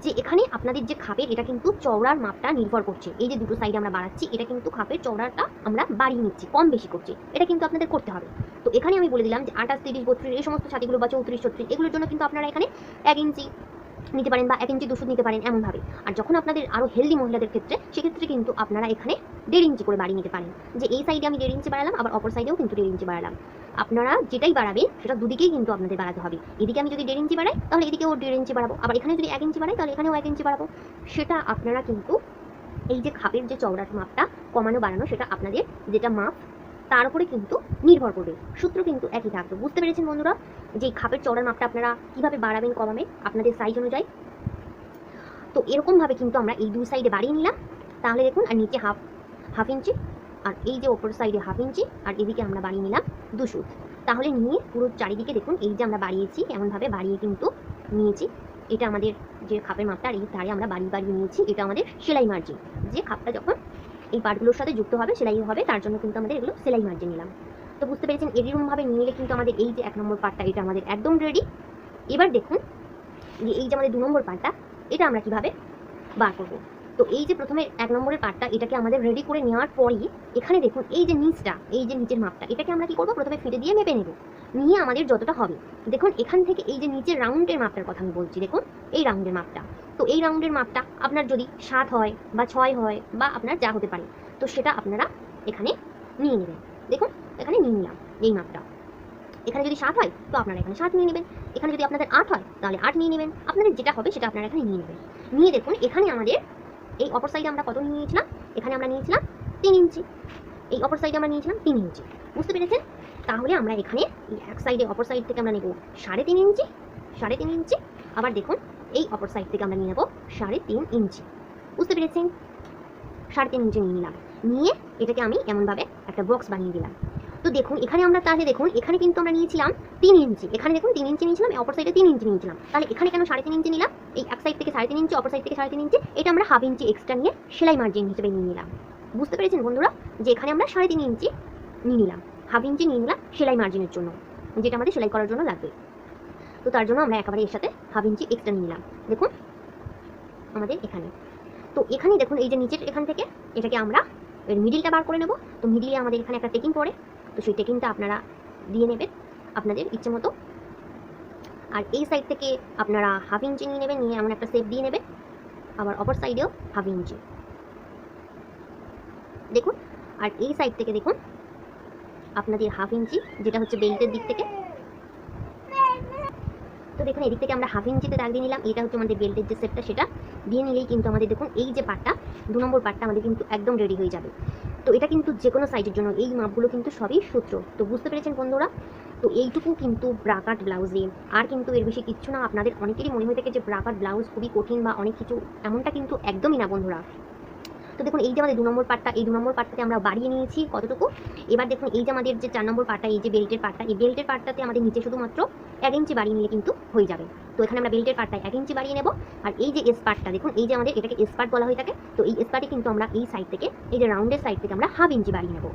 যে এখানে আপনাদের যে খাপের, এটা কিন্তু চওড়ার মাপটা নির্ভর করছে, এই যে দুটো সাইডে আমরা বাড়াচ্ছি, এটা কিন্তু খাপের চওড়াটা আমরা বাড়িয়ে নিচ্ছি, কম বেশি করছি, এটা কিন্তু আপনাদের করতে হবে। তো এখানে আমি বলে দিলাম যে 28, 30, 32 এই সমস্ত ছাতিগুলো বা 34, 36 এগুলোর জন্য কিন্তু আপনারা এখানে 1 ইঞ্চি নিতে পারেন বা 1 ইঞ্চি 2 নিতে পারেন এমনভাবে। আর যখন আপনাদের আরও হেলদি মহিলাদের ক্ষেত্রে, সেক্ষেত্রে কিন্তু আপনারা এখানে 1.5 ইঞ্চি করে বাড়িয়ে নিতে পারেন, যে এই সাইডে আমি 1.5 ইঞ্চি বাড়ালাম, আবার অপর সাইডেও কিন্তু 1.5 ইঞ্চি বাড়ালাম। আপনারা যেটাই বাড়াবেন সেটা দুদিকেই কিন্তু আপনাদের বাড়াতে হবে। এদিকে আমি যদি 1.5 ইঞ্চি বাড়াই তাহলে এদিকেও 1.5 ইঞ্চি বাড়াবো, আবার এখানে যদি 1 ইঞ্চি বাড়াই তাহলে এখানেও 1 ইঞ্চি বাড়াবো। সেটা আপনারা কিন্তু এই যে খাপের যে চওড়ার মাপটা কমানো বাড়ানো, সেটা আপনাদের যেটা মাপ তার উপরে কিন্তু নির্ভর করবে, সূত্র কিন্তু একই থাকবে। বুঝতে পেরেছেন বন্ধুরা, যে খাপের চওড়ার মাপটা আপনারা কিভাবে বাড়াবেন কমাবেন আপনাদের সাইজ অনুযায়ী। তো এরকমভাবে কিন্তু আমরা এই দুই সাইডে বাড়িয়ে নিলাম, তাহলে দেখুন, আর নিচে হাফ ইঞ্চি, আর এই যে ওপর সাইডে হাফ ইঞ্চি, আর এদিকে আমরা বাড়িয়ে নিলাম 2 সুত। তাহলে নিয়ে পুরো চারিদিকে দেখুন, এই যে আমরা বাড়িয়েছি, এমনভাবে বাড়িয়ে কিন্তু নিয়েছি। এটা আমাদের যে খাপের মাপটা, আর এই ধারে আমরা বাড়িয়ে নিয়েছি, এটা আমাদের সেলাই মার্জিন। যে খাপটা যখন এই পার্টগুলোর সাথে যুক্ত হবে, সেলাই হবে, তার জন্য কিন্তু আমাদের এগুলো সেলাই মার্জিন নিলাম। তো বুঝতে পেরেছেন, এরকমভাবে নিয়ে নিলে কিন্তু আমাদের এই যে 1 নম্বর পার্টটা, এটা আমাদের একদম রেডি। এবার দেখুন যে এই যে আমাদের 2 নম্বর পার্টটা, এটা আমরা কিভাবে বার করব। তো এই যে প্রথমে 1 নম্বরের পার্টটা, এটাকে আমাদের রেডি করে নেওয়ার পরই এখানে দেখুন এই যে নিচটা, এই যে নিচের মাপটা, এটাকে আমরা কি করব, প্রথমে ফিতে দিয়ে মেপে নেব। নিয়ে আমাদের যতটা হবে, দেখুন এখান থেকে এই যে নিচের রাউন্ডের মাপটার কথা আমি বলছি, দেখুন এই রাউন্ডের মাপটা। তো এই রাউন্ডের মাপটা আপনার যদি 7 হয় বা 6 হয় বা আপনার যা হতে পারে, তো সেটা আপনারা এখানে নিয়ে নেবেন। দেখুন এখানে নিয়ে নিলাম এই মাপটা। এখানে যদি 7 হয় তো আপনারা এখানে 7 নিয়ে নেবেন, এখানে যদি আপনাদের 8 হয় তাহলে 8 নিয়ে নেবেন, আপনাদের যেটা হবে সেটা আপনারা এখানে নিয়ে নেবেন। নিয়ে দেখুন এখানে আমাদের এই অপর সাইডে আমরা কত নিয়েছিলাম, এখানে আমরা নিয়েছিলাম 3 ইঞ্চি, এই অপর সাইডে আমরা নিয়েছিলাম 3 ইঞ্চি। বুঝতে পেরেছেন, তাহলে আমরা এখানে এই এক সাইডে, অপর সাইড থেকে আমরা নেব 3.5 ইঞ্চি, 3.5 ইঞ্চি, আবার দেখুন এই অপর সাইড থেকে আমরা নিয়ে নেব 3.5 ইঞ্চি। বুঝতে পেরেছেন, 3.5 ইঞ্চি নিয়ে নিলাম, নিয়ে এটাকে আমি এমনভাবে একটা বক্স বানিয়ে দিলাম। তো দেখুন এখানে আমরা, তাহলে দেখুন এখানে কিন্তু আমরা নিয়েছিলাম 3 ইঞ্চি, এখানে দেখুন 3 ইঞ্চি নিয়েছিলাম, অপর সাইডে 3 ইঞ্চি নিয়েছিলাম, তাহলে এখানে কেন 3.5 ইঞ্চি নিলাম, এই এক সাইড থেকে 3.5 ইঞ্চি, অপর সাইড থেকে 3.5 ইঞ্চি, এটা আমরা হাফ ইঞ্চি এক্সট্রা নিয়ে সেলাই মার্জিন হিসেবে নিয়ে নিলাম। বুঝতে পেরেছেন বন্ধুরা, যে এখানে আমরা 3.5 ইঞ্চি নিয়ে নিলাম, হাফ ইঞ্চি নিয়ে নিলাম সেলাই মার্জিনের জন্য, যেটা আমাদের সেলাই করার জন্য লাগবে। তো তার জন্য আমরা একেবারে এর সাথে হাফ ইঞ্চি এক্সট্রা নিয়ে নিলাম। দেখুন আমাদের এখানে, তো এখানেই দেখুন এই যে নিচের এখান থেকে এটাকে আমরা এর মিডিলটা বার করে নেব। তো মিডিলে আমাদের এখানে একটা টেকিং পড়ে, তো সেই টেকিংটা আপনারা দিয়ে নেবেন আপনাদের ইচ্ছে মতো। আর এই সাইড থেকে আপনারা হাফ ইঞ্চি নিয়ে নেবেন, নিয়ে এমন একটা শেপ দিয়ে নেবেন, আবার অপর সাইডেও হাফ ইঞ্চি দেখুন। আর এই সাইড থেকে দেখুন আপনাদের হাফ ইঞ্চি, যেটা হচ্ছে বেল্টের দিক থেকে। তো দেখুন এদিক থেকে আমরা হাফ ইঞ্চিতে দাগ দিয়ে নিলাম, এটা হচ্ছে আমাদের বেল্টের যে শেপটা, সেটা দিয়ে নিলেই কিন্তু আমাদের দেখুন এই যে পার্টটা, 2 নম্বর পার্টটা আমাদের কিন্তু একদম রেডি হয়ে যাবে। তো এটা কিন্তু যে কোনো সাইজের জন্য, এই মাপগুলো কিন্তু সবই সূত্র। তো বুঝতে পেরেছেন বন্ধুরা, তো এইটুকু কিন্তু ব্রাকাট ব্লাউজে, আর কিন্তু এর বেশি কিচ্ছু না। আপনাদের অনেকেরই মনে হয়ে থাকে যে ব্রাকাট ব্লাউজ খুবই কঠিন বা অনেক কিছু, এমনটা কিন্তু একদমই না বন্ধুরা। তো দেখুন এই যে আমাদের 2 নম্বর পার্টটা, এই 2 নম্বর পার্টটাতে আমরা বাড়িয়ে নিয়েছি কতটুকু। এবার দেখুন এই যে আমাদের যে 4 নম্বর পার্টটা, এই যে বেল্টের পার্টটা, এই বেল্টের পার্টটাতে আমাদের নিচে শুধুমাত্র 1 ইঞ্চি বাড়িয়ে নিলে কিন্তু হয়ে যাবে। তো এখানে আমরা বেল্টের পার্টটায় 1 ইঞ্চি বাড়িয়ে নেব। আর এই যে এস পার্টটা দেখুন, এই যে আমাদের এটাকে এস পার্ট বলা হয়ে থাকে, তো এই এস পার্টে কিন্তু আমরা এই সাইড থেকে, এই যে রাউন্ডের সাইড থেকে আমরা হাফ ইঞ্চি বাড়িয়ে নেব।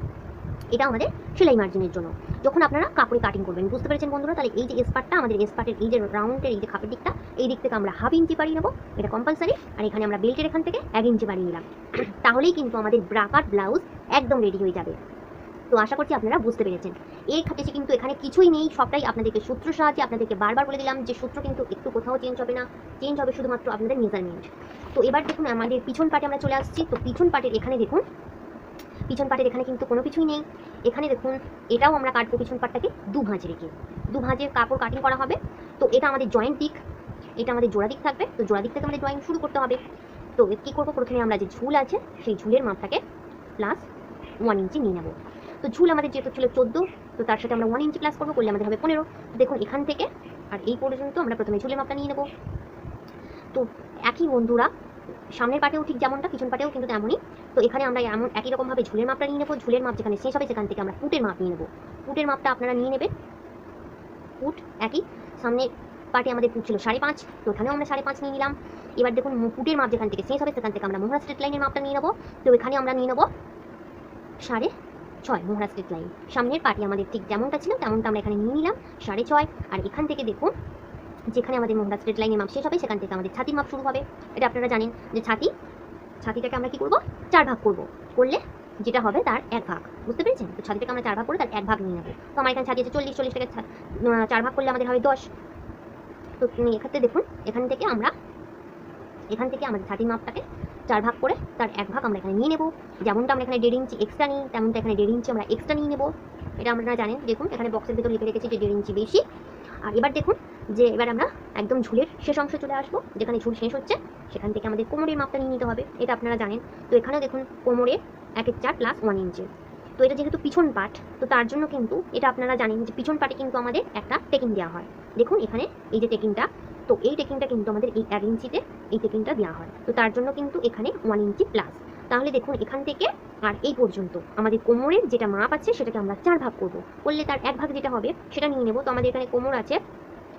এটা আমাদের সেলাই মার্জিনের জন্য, যখন আপনারা কাপড়ে কাটিং করবেন। বুঝতে পেরেছেন বন্ধুরা, তাহলে এই যে এস পার্টটা, আমাদের এস পার্টের এই যে রাউন্ডের এই যে খাপের দিকটা, এই দিক থেকে আমরা হাফ ইঞ্চি বাড়িয়ে নেব, এটা কম্পালসারি। আর এখানে আমরা বেল্টের এখান থেকে 1 ইঞ্চি বাড়িয়ে নিলাম, তাহলেই কিন্তু আমাদের ব্রাকাট ব্লাউজ একদম রেডি হয়ে যাবে। তো আশা করছি আপনারা বুঝতে পেরেছেন। এর ক্ষেত্রে কিন্তু এখানে কিছুই নেই, সবটাই আপনাদেরকে সূত্র সাহায্যে আপনাদেরকে বারবার বলে দিলাম যে সূত্র কিন্তু একটু কোথাও চেঞ্জ হবে না, চেঞ্জ হবে শুধুমাত্র আপনাদের মেজারমেন্ট। তো এবার দেখুন আমাদের পিছন পাটে আমরা চলে আসছি। তো পিছন পাটের এখানে দেখুন, পিছন পাটের এখানে কিন্তু কোনো কিছুই নেই। এখানে দেখুন এটাও আমরা কাটবো পিছন পাটটাকে 2 ভাঁজ রেখে, 2 ভাঁজের কাপড় কাটিং করা হবে। তো এটা আমাদের জয়েন্ট দিক, এটা আমাদের জোড়া দিক থাকবে। তো জোড়া দিক থেকে আমাদের ড্রয়িং শুরু করতে হবে। তো কী করবো, প্রথমে আমরা যে ঝুল আছে সেই ঝুলের মাপটাকে প্লাস 1 ইঞ্চি নিয়ে নেব। তো ঝুল আমাদের যেহেতু ছিল 14, তো তার সাথে আমরা 1 ইঞ্চি প্লাস করবো, করলে আমাদের হবে 15। দেখুন এখান থেকে আর এই পর্যন্ত আমরা প্রথমে ঝুলের মাপটা নিয়ে নেব। তো একই বন্ধুরা, সামনের পাটেও ঠিক যেমনটা পিছন পাটেও কিন্তু তেমনই। তো এখানে আমরা এমন একই রকমভাবে ঝুলের মাপটা নিয়ে নেব। ঝুলের মাপ যেখানে শেষ হবে সেখান থেকে আমরা পুটের মাপ নিয়ে নেব। পুটের মাপটা আপনারা নিয়ে নেবেন। পুট একই, সামনে পাটে আমাদের পুট ছিল 5.5, তো এখানেও আমরা 5.5 নিয়ে নিলাম। এবার দেখুন পুটের মাপ যেখান থেকে শেষ হবে সেখান থেকে আমরা মোহরা স্ট্রেট লাইনের মাপটা নিয়ে নেব। তো এখানে আমরা নিয়ে নেব 6.5 মোহরা স্ট্রেট লাইন। সামনের পাটি আমাদের ঠিক যেমনটা ছিল তেমনটা আমরা এখানে নিয়ে নিলাম 6.5। আর এখান থেকে দেখুন যেখানে আমাদের মোহরা স্ট্রেট লাইনের মাপ শেষ হবে সেখান থেকে আমাদের ছাতির মাপ শুরু হবে। এটা আপনারা জানেন যে ছাতিটাকে আমরা কি করব, 4 ভাগ করব, করলে যেটা হবে তার 1 ভাগ। বুঝতে পেরেছেন? তো ছাতিটাকে আমরা 4 ভাগ করে তার 1 ভাগ নিয়ে নেব। তো আমার এখানে ছাতি আছে 40 টাকে 4 ভাগ করলে আমাদের হবে 10। তো এক্ষেত্রে দেখুন এখান থেকে আমাদের ছাতির মাপটাকে 4 ভাগ করে তার 1 ভাগ আমরা এখানে নিয়ে নেব। যেমনটা আমরা এখানে 1.5 ইঞ্চি এক্সট্রা নিই, তেমনটা এখানে 1.5 ইঞ্চি আমরা এক্সট্রা নিয়ে নেব। এটা আপনারা জানেন। দেখুন এখানে বক্সের ভিতর লিখে রেখেছি যে 1.5 ইঞ্চি বেশি। আর এবার দেখুন যে এবার আমরা একদম ঝুলের শেষ অংশে চলে আসবো, যেখানে ঝুল শেষ হচ্ছে সেখান থেকে আমাদের কোমরের মাপটা নিয়ে নিতে হবে। এটা আপনারা জানেন। তো এখানেও দেখুন কোমরে 1/4 প্লাস 1 ইঞ্চি। তো এটা যেহেতু পিছন পাট, তো তার জন্য কিন্তু এটা আপনারা জানেন যে পিছন পাটে কিন্তু আমাদের একটা টেকিং দেওয়া হয়। দেখুন এখানে এই যে টেকিংটা, তো এই টেকিংটা কিন্তু আমাদের এই 1 ইঞ্চিতে এই টেকিংটা দেওয়া হয়। তো তার জন্য কিন্তু এখানে 1 ইঞ্চি প্লাস। তাহলে দেখুন এখান থেকে আর এই পর্যন্ত আমাদের কোমরের যেটা মাপ আছে সেটাকে আমরা 4 ভাগ করব, করলে তার 1 ভাগ যেটা হবে সেটা নিয়ে নেব। তো আমাদের এখানে কোমর আছে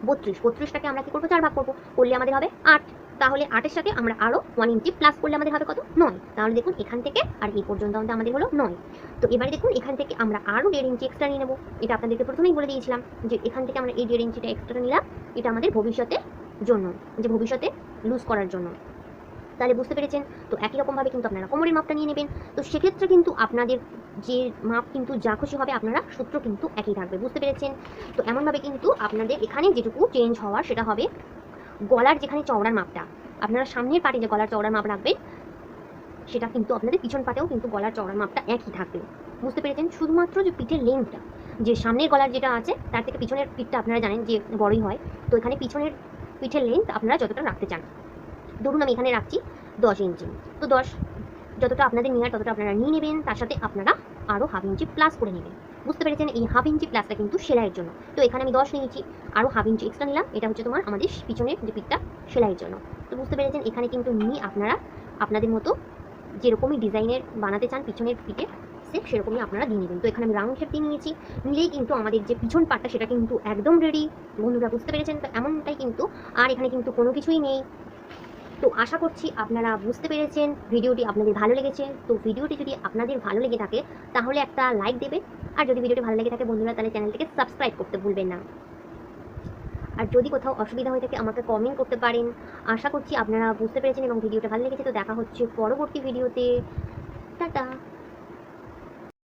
32টাকে আমরা কি করবো 4 ভাগ করবো, করলে আমাদের হবে 8। তাহলে 8-এর সাথে আমরা আরও 1 ইঞ্চি প্লাস করলে আমাদের হবে কত, 9। তাহলে দেখুন এখান থেকে আর এই পর্যন্ত আমাদের হলো 9। তো এবারে দেখুন এখান থেকে আমরা আরও 1.5 ইঞ্চি এক্সট্রা নিয়ে নেবো। এটা আপনাদেরকে প্রথমেই বলে দিয়েছিলাম যে এখান থেকে আমরা এই 1.5 ইঞ্চিটা এক্সট্রা নিলাম, এটা আমাদের ভবিষ্যতের জন্য, যে ভবিষ্যতে লুজ করার জন্য। তাহলে বুঝতে পেরেছেন? তো একই রকমভাবে কিন্তু আপনারা কোমরের মাপটা নিয়ে নেবেন। তো সেক্ষেত্রে কিন্তু আপনাদের যে মাপ কিন্তু যা খুশি হবে, আপনারা সূত্র কিন্তু একই থাকবে। বুঝতে পেরেছেন? তো এমনভাবে কিন্তু আপনাদের এখানে যেটুকু চেঞ্জ হওয়ার সেটা হবে গলার যেখানে চওড়ার মাপটা। আপনারা সামনের পাটে যে গলার চওড়ার মাপ রাখবেন সেটা কিন্তু আপনাদের পিছন পাটেও কিন্তু গলার চওড়ার মাপটা একই থাকবে। বুঝতে পেরেছেন? শুধুমাত্র যে পিঠের লেন্থটা, যে সামনের গলার যেটা আছে তার থেকে পিছনের পিঠটা আপনারা জানেন যে বড়ই হয়। তো এখানে পিছনের পিঠের লেন্থ আপনারা যতটা রাখতে চান, ধরুন আমি এখানে রাখছি 10 ইঞ্চি। তো 10 যতটা আপনাদের নেওয়ার ততটা আপনারা নিয়ে নেবেন, তার সাথে আপনারা আরও 1/2 ইঞ্চি প্লাস করে নেবেন। বুঝতে পেরেছেন? এই 1/2 ইঞ্চি প্লাসটা কিন্তু সেলাইয়ের জন্য। তো এখানে আমি 10 নিয়েছি, আরও 1/2 ইঞ্চি এক্সট্রা নিলাম। এটা হচ্ছে তোমার আমাদের পিছনের যে পিঠটা সেলাইয়ের জন্য। তো বুঝতে পেরেছেন? এখানে কিন্তু নিয়ে আপনারা আপনাদের মতো যেরকমই ডিজাইনের বানাতে চান পিছনের পিঠে সেরকমই আপনারা দিয়ে নেবেন। তো এখানে আমি রাউন্ড শেপ দিয়ে নিয়েছি, নিলেই কিন্তু আমাদের যে পিছন পাটটা সেটা কিন্তু একদম রেডি। বন্ধুরা বুঝতে পেরেছেন? তো এমনটাই কিন্তু, আর এখানে কিন্তু কোনো কিছুই নেই। তো আশা করছি আপনারা বুঝতে পেরেছেন, ভিডিওটি আপনাদের ভালো লেগেছে। তো ভিডিওটি যদি আপনাদের ভালো লেগে থাকে তাহলে একটা লাইক দেবে, আর যদি ভিডিওটি ভালো লেগে থাকে বন্ধুরা তাহলে চ্যানেলটিকে সাবস্ক্রাইব করতে ভুলবেন না। আর যদি কোথাও অসুবিধা হয়ে থাকে আমাকে কমেন্ট করতে পারেন। আশা করছি আপনারা বুঝতে পেরেছেন এবং ভিডিওটা ভালো লেগেছে। তো দেখা হচ্ছে পরবর্তী ভিডিওতে। টাটা।